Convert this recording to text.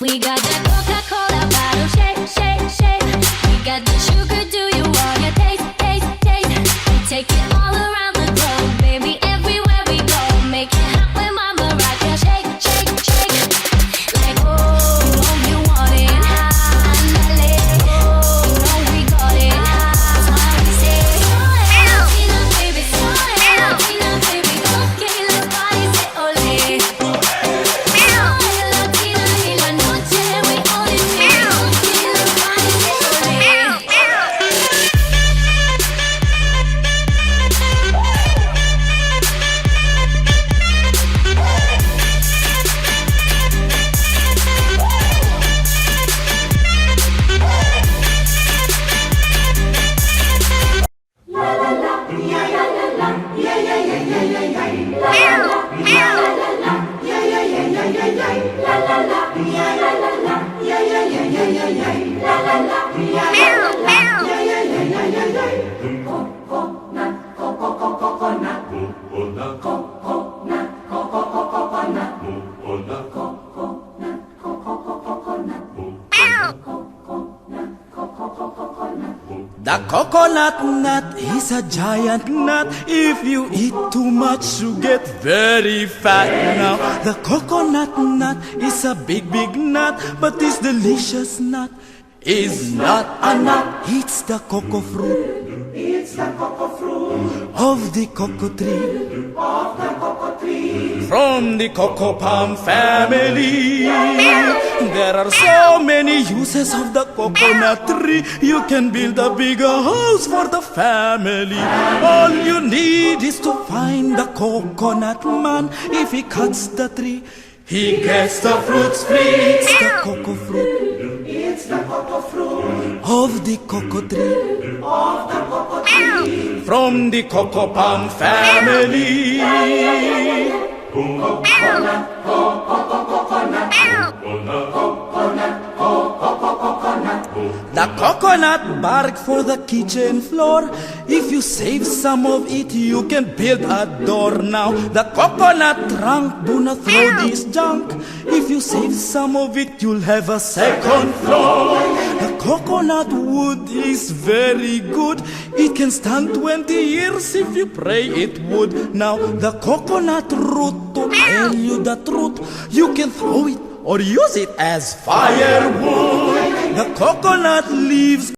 We got that Coca-Cola bottle shake, shake, shake. We got the sugar, do you wanna taste, taste, taste? We take it all around the globe, baby, everywhere we go. Make it hot when mama rock ya, shake, shake, shake. Like, oh, you want it, andale. You know we got it, that's why we say, Latina baby, Latina baby. Okay, let's party, say ole. Latina y la noche, we all The coconut nut is a giant nut. If you eat too much, you get very fat. Now, the coconut nut is a big, big nut, but this delicious nut is not a nut. It's the cocoa fruit. It's the cocoa fruit of the cocoa tree. Of the cocoa tree. From the cocoa palm family. There are so many uses of the coconut tree. You can build a bigger house for the family. All you need is to find the coconut man. If he cuts the tree, he gets the fruits free. It's the cocoa fruit. It's the cocoa fruit of the cocoa tree. Of the cocoa tree. From the cocoa palm family. Coconut, coconut, the coconut bark for the kitchen floor. If you save some of it, you can build a door. Now the coconut trunk, do not throw this junk. If you save some of it, you'll have a second floor. The coconut wood is very good. It can stand 20 years if you pray it would. Now the coconut root, to tell you the truth, you can throw it or use it as firewood. The coconut leaves